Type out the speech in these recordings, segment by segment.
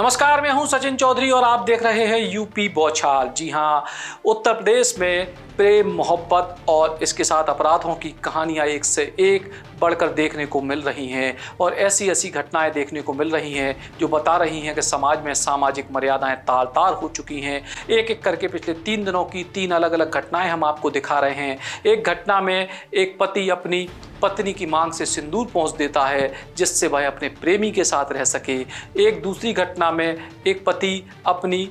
नमस्कार, मैं हूं सचिन चौधरी और आप देख रहे हैं यूपी बौछार। जी हां, उत्तर प्रदेश में प्रेम, मोहब्बत और इसके साथ अपराधों की कहानियां एक से एक बढ़कर देखने को मिल रही हैं और ऐसी ऐसी घटनाएं देखने को मिल रही हैं जो बता रही हैं कि समाज में सामाजिक मर्यादाएं तार तार हो चुकी हैं। एक एक करके पिछले 3 दिनों की 3 अलग अलग घटनाएं हम आपको दिखा रहे हैं। एक घटना में एक पति अपनी पत्नी की मांग से सिंदूर पोंछ देता है जिससे वह अपने प्रेमी के साथ रह सके। एक दूसरी घटना में एक पति अपनी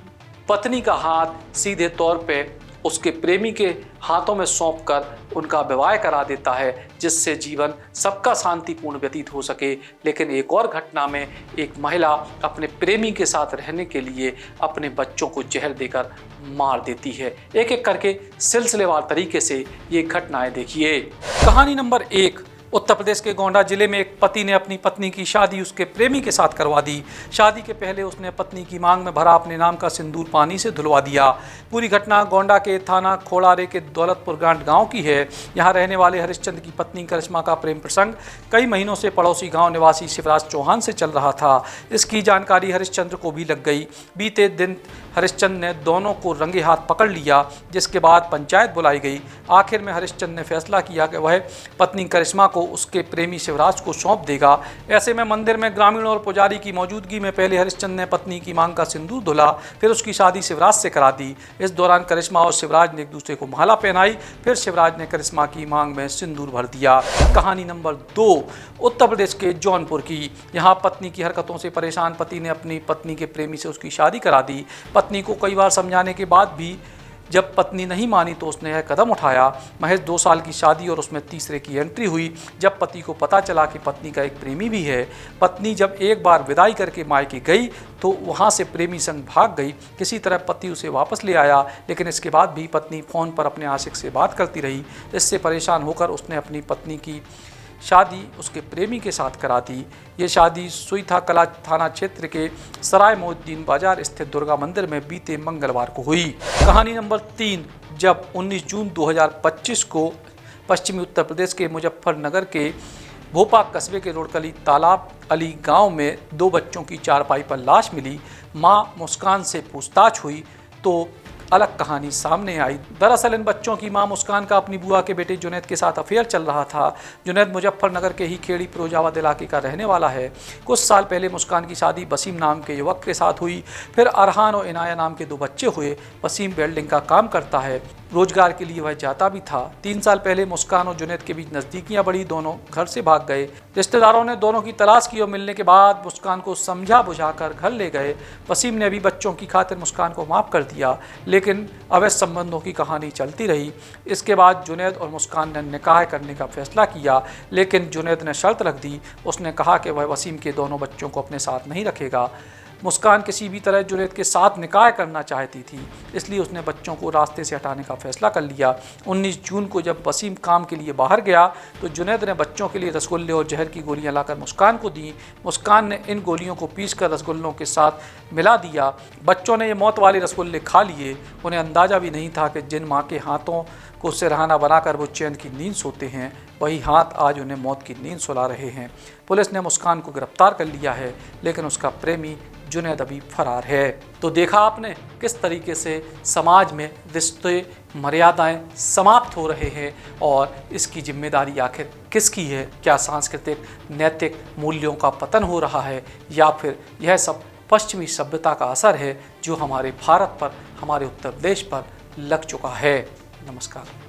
पत्नी का हाथ सीधे तौर पे उसके प्रेमी के हाथों में सौंपकर उनका विवाह करा देता है जिससे जीवन सबका शांतिपूर्ण व्यतीत हो सके। लेकिन एक और घटना में एक महिला अपने प्रेमी के साथ रहने के लिए अपने बच्चों को जहर देकर मार देती है। एक एक करके सिलसिलेवार तरीके से ये घटनाएं देखिए। कहानी नंबर 1। उत्तर प्रदेश के गोंडा जिले में एक पति ने अपनी पत्नी की शादी उसके प्रेमी के साथ करवा दी। शादी के पहले उसने पत्नी की मांग में भरा अपने नाम का सिंदूर पानी से धुलवा दिया। पूरी घटना गोंडा के थाना खोड़ारे के दौलतपुर गांठ गांव की है। यहां रहने वाले हरिश्चंद्र की पत्नी करिश्मा का प्रेम प्रसंग कई महीनों से पड़ोसी गांव निवासी शिवराज चौहान से चल रहा था। इसकी जानकारी हरिश्चंद्र को भी लग गई। बीते दिन हरिश्चंद्र ने दोनों को रंगे हाथ पकड़ लिया, जिसके बाद पंचायत बुलाई गई। आखिर में हरिश्चंद्र ने फैसला किया कि वह पत्नी करिश्मा को उसके प्रेमी शिवराज को सौंप देगा। ऐसे में मंदिर में ग्रामीण और पुजारी की मौजूदगी में पहले हरिश्चंद्र ने पत्नी की मांग का सिंदूर धुला, फिर उसकी शादी शिवराज से करा दी। इस दौरान करिश्मा और शिवराज ने एक दूसरे को माला पहनाई, फिर शिवराज ने करिश्मा की मांग में सिंदूर भर दिया। कहानी नंबर 2। उत्तर प्रदेश के जौनपुर की। यहाँ पत्नी की हरकतों से परेशान पति ने अपनी पत्नी के प्रेमी से उसकी शादी करा दी। पत्नी को कई बार समझाने के बाद भी जब पत्नी नहीं मानी तो उसने यह कदम उठाया। महज 2 साल की शादी और उसमें तीसरे की एंट्री हुई। जब पति को पता चला कि पत्नी का एक प्रेमी भी है, पत्नी जब एक बार विदाई करके मायके गई तो वहां से प्रेमी संग भाग गई। किसी तरह पति उसे वापस ले आया, लेकिन इसके बाद भी पत्नी फ़ोन पर अपने आशिक से बात करती रही। इससे परेशान होकर उसने अपनी पत्नी की शादी उसके प्रेमी के साथ करा दी। ये शादी सुईथा कला थाना क्षेत्र के सराय मोहद्दीन बाजार स्थित दुर्गा मंदिर में बीते मंगलवार को हुई। कहानी नंबर 3। जब 19 जून 2025 को पश्चिमी उत्तर प्रदेश के मुजफ्फरनगर के भोपा कस्बे के रोडकली तालाब अली गांव में 2 बच्चों की चारपाई पर लाश मिली। मां मुस्कान से पूछताछ हुई तो अलग कहानी सामने आई। दरअसल इन बच्चों की मां मुस्कान का अपनी बुआ के बेटे जुनैद के साथ अफेयर चल रहा था। जुनैद मुजफ्फरनगर के ही खेड़ी फिरोजाबाद इलाके का रहने वाला है। कुछ साल पहले मुस्कान की शादी वसीम नाम के युवक के साथ हुई। फिर अरहान और इनाया नाम के 2 बच्चे हुए। वसीम वेल्डिंग का काम करता है, रोजगार के लिए वह जाता भी था। 3 साल पहले मुस्कान और जुनैद के बीच नज़दीकियां बढ़ी। दोनों घर से भाग गए। रिश्तेदारों ने दोनों की तलाश की और मिलने के बाद मुस्कान को समझा बुझाकर घर ले गए। वसीम ने भी बच्चों की खातिर मुस्कान को माफ़ कर दिया, लेकिन अवैध संबंधों की कहानी चलती रही। इसके बाद जुनैद और मुस्कान ने निकाह करने का फैसला किया, लेकिन जुनैद ने शर्त रख दी। उसने कहा कि वह वसीम के दोनों बच्चों को अपने साथ नहीं रखेगा। मुस्कान किसी भी तरह जुनैद के साथ निकाह करना चाहती थी, इसलिए उसने बच्चों को रास्ते से हटाने का फैसला कर लिया। 19 जून को जब वसीम काम के लिए बाहर गया तो जुनैद ने बच्चों के लिए रसगुल्ले और जहर की गोलियां लाकर मुस्कान को दी। मुस्कान ने इन गोलियों को पीसकर रसगुल्लों के साथ मिला दिया। बच्चों ने ये मौत वाले रसगुल्ले खा लिए। उन्हें अंदाज़ा भी नहीं था कि जिन माँ के हाथों को सिरहाना बनाकर वो चैन की नींद सोते हैं, वही हाथ आज उन्हें मौत की नींद सुला रहे हैं। पुलिस ने मुस्कान को गिरफ्तार कर लिया है, लेकिन उसका प्रेमी जुनैद अभी फरार है। तो देखा आपने किस तरीके से समाज में रिश्ते मर्यादाएं समाप्त हो रहे हैं और इसकी जिम्मेदारी आखिर किसकी है? क्या सांस्कृतिक नैतिक मूल्यों का पतन हो रहा है या फिर यह सब पश्चिमी सभ्यता का असर है जो हमारे भारत पर, हमारे उत्तर प्रदेश पर लग चुका है? नमस्कार।